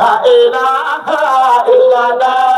La ilaha illallah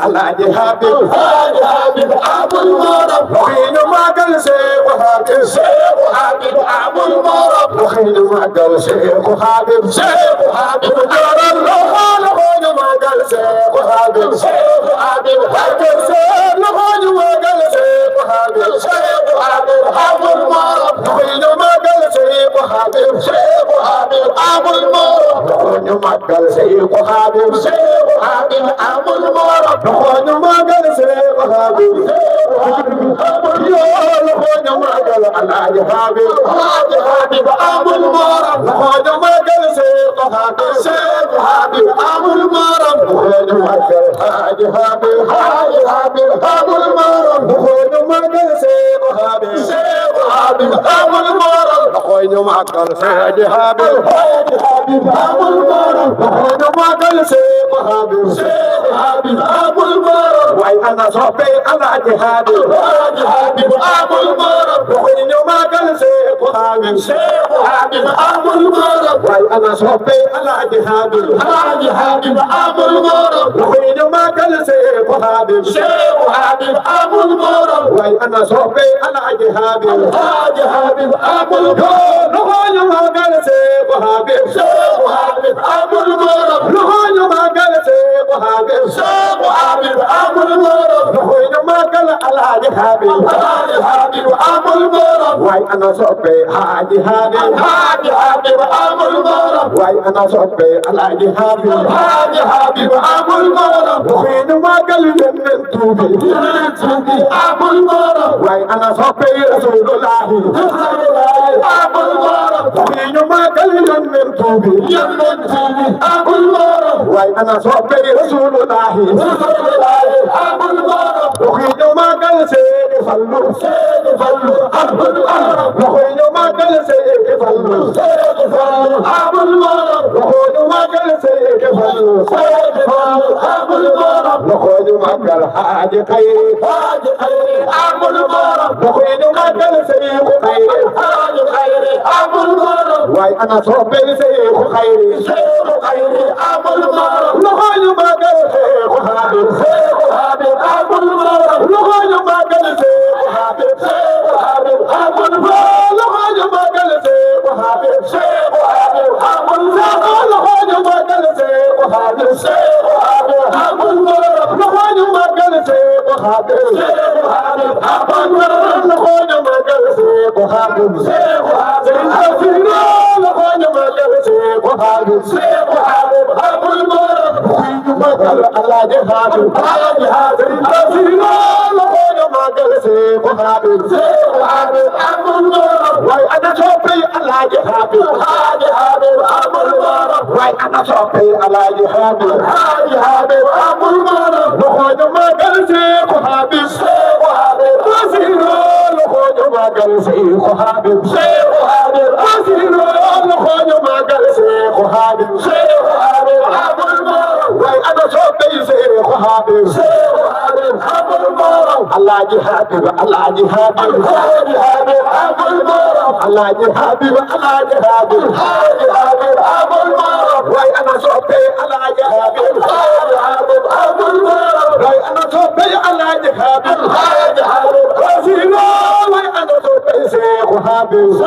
Alaaji Habib Abul Marab waxinu magal Seexu Habib Abul Marab waxinu magal Seexu Habib jaral loxo waxinu magal Seexu Habib barkeel seen waxinu magal Seexu Habib Abul Marab waxinu magal Seexu Habib Abul Marab waxinu magal Seexu Habib Abul Marab waxinu magal Seexu Habib waxinu magal Alaaji Habib Abul Marab waxinu magal Seexu Habib Abul Marab waxinu magal Alaaji Habib Abul Marab waxinu magal Seexu Habib Abul Marab waxinu magal Seexu Habib Abul Marab waxinu magal Seexu Habib Abul Marab way ana soppe Alaaji Habib Abul Marab waxinu magal Seexu Habib Abul Marab way ana soppe Alaaji Habib Abul Marab waxinu magal Seexu Habib Abul Marab way ana soppe Alaaji Habib Abul Marab waxinu magal Seexu Habib Abul Marab waxinu magal Seexu Habib Abul Marab waxinu magal Alaaji Habib Abul Marab way ana soppe Alaaji Habib Abul Marab way ana soppe Alaaji Habib Abul Marab waxinu magal Yonent Tuubi Abul Marab way ana soppe Rasulullah Abul Marab waxinu magal Yonent Tuubi Abul Marab way ana soppe Rasulullah Abul Marab waxinu magal Seydi Fallu Abul Marab waxinu magal Seydi Fallu Abul Marab waxinu magal Seydi Fallu Abul Marab waxinu magal Haaji Khayri Abul Marab waxinu magal Seexu Khayri Abul Marab way ana soppe Seexu Khayri Abul Marab waxinu magal Seexu Habib Abul Marab waxinu magal Seexu Habib Abul Marab waxinu magal Seexu Habib Abul Marab waxinu magal Seexu Habib Abakar loxoñu magal Seexu Habib Asina loxoñu magal Seexu Habib abul maram magal Alaaji Habib Asina loxoñu magal Seexu Habib abul maram waaye ana soppey Alaaji Habib abul maram waaye ana soppey Alaaji Habib abul maram loxoñu magal Seexu Habib Asina loxoñu magal Seexu Habib Asina loxoñu magal Seexu Habib abul maram waaye ana soppey Seexu Habib abul maram Alaaji Habib abul maram Alaaji Habib abul maram waaye ana soppey Alaaji Habib abul maram waaye ana soppey Alaaji Habib Asina waaye ana soppey Seexu Habib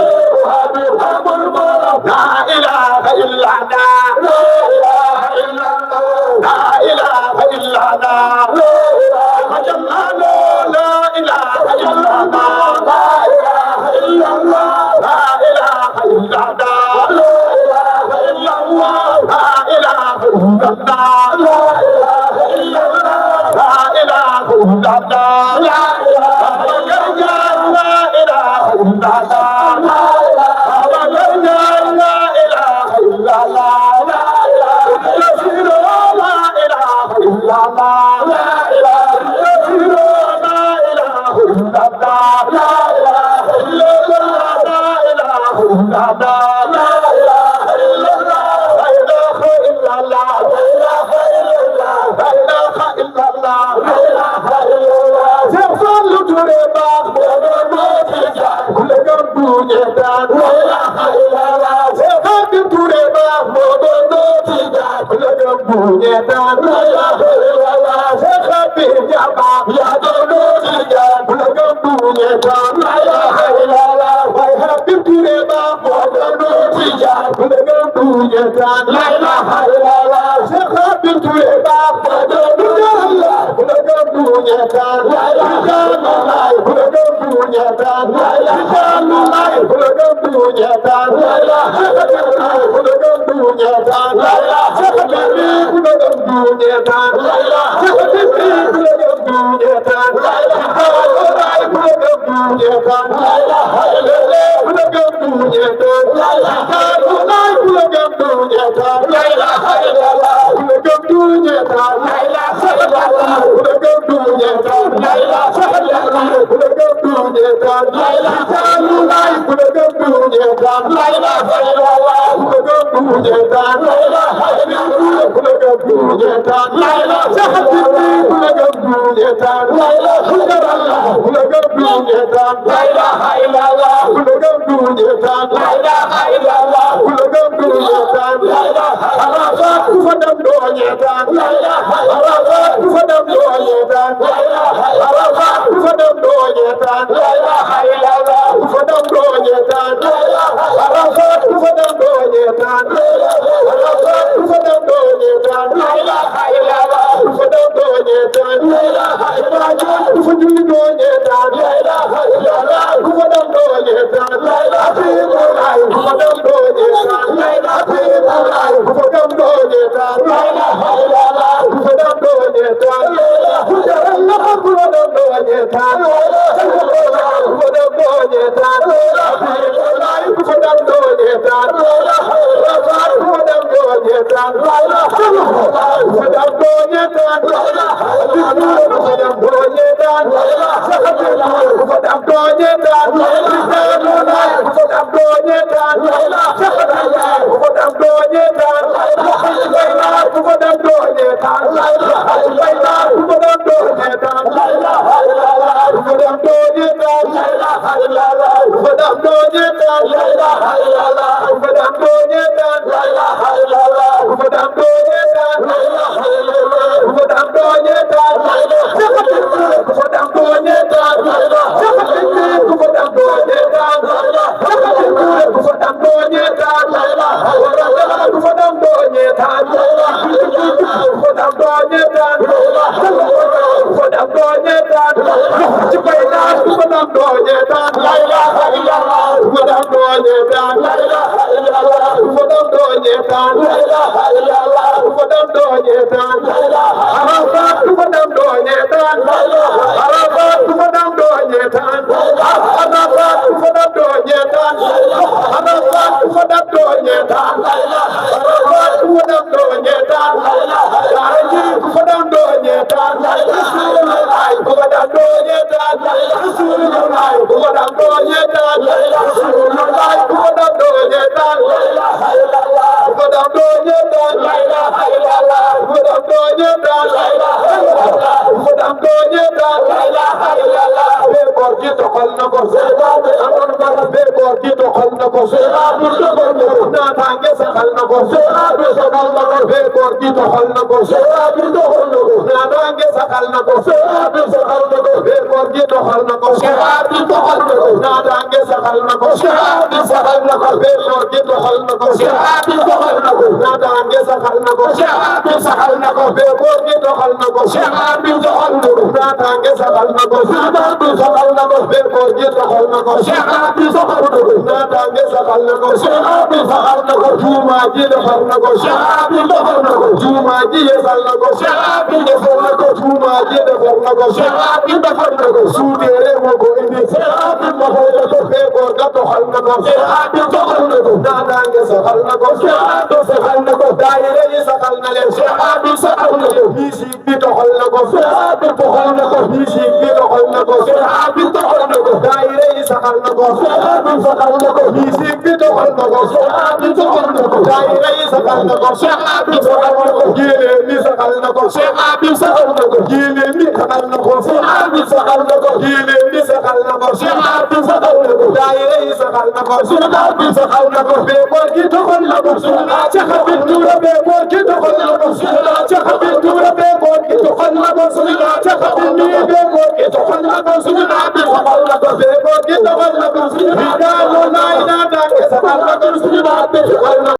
abul maram la ilaha illa Allah la ilaha illa Allah لا إله إلا الله لا إله إلا الله لا إله إلا الله لا إله إلا الله لا إله إلا الله لا إله إلا الله لا إله إلا الله لا إله إلا الله لا إله إلا الله doñe dan ci bay dan ku ko dam doñe dan la ilaha illallah ku ko dam doñe dan la ilaha illallah ku ko dam doñe dan la ilaha illallah ku ko dam doñe dan la ilaha arafat ku ko dam doñe dan la ilaha arafat ku ko dam doñe dan arafat ku ko dam doñe dan arafat ku ko dam doñe dan arafat ku ko dam doñe dan dara ji ku ko dam doñe dan rasulullah ku ko dam doñe dan rasulullah ku ko dam doñe dan rasulullah ku ko dam doñe dan ku ko dam doñe dan la ilaha illallah ku ko dam doñe dan la ilaha illallah ku ko dam doñe dan la ilaha illallah be bor gi doxal na ko seeda be amon dara be bor gi doxal na ko seeda bu doxal na ko na tange saxal na ko seeda be saxal na ko be bor gi doxal na ko seeda bu doxal na ko na tange saxal na ko seeda be saxal na ko be bor gi doxal na ko seeda bu doxal na ko na tange saxal na ko seeda be saxal na ko be bor gi doxal na ko seeda bu doxal na ko na tange saxal na ko seeda be saxal na ko be bor gi doxal na ko seeda bu doxal na ko na tange saxal na ko seeda be saxal na ko be bor gi doxal na ko seeda bu doxal na ko na tange saxal na ko seeda be saxal na ko juuma ji defar na ko seeda bu doxal na ko juuma ji yeesal na ko seeda bu defar na ko juuma ji defar na ko seeda bu defar na ko suuteere moo ko indi seeda bu doxal na ko be bor ga doxal na ko seeda bu doxal na ko na tange saxal na ko seeda bu saxal na ko daayira yi saxal na leen seeda bu saxal na ko musique bi doxal na ko seeda bu doxal na ko musique bi doxal na ko seeda bu doxal na ko daayira yi saxal na ko seeda bu saxal na ko musique bi doxal na ko seeda bu doxal na ko daayira yi saxal na ko seeda bu saxal na ko géele mi saxal na ko seeda bu saxal na ko géele mi saxal na ko seeda bu saxal na ko géele mi saxal na ko seeda bu saxal na ko daayira yi saxal na ko seeda bu saxal na ko be bor gi doxal na ko seeda ca xabit tuura be bor gi doxal na ko seeda ca xabit tuura be bor gi doxal na ko seeda ca xabit mi be bor gi doxal na ko seeda bi saxal na ko be bor gi doxal na ko seeda daa no nay na da saxal na ko seeda bi saxal na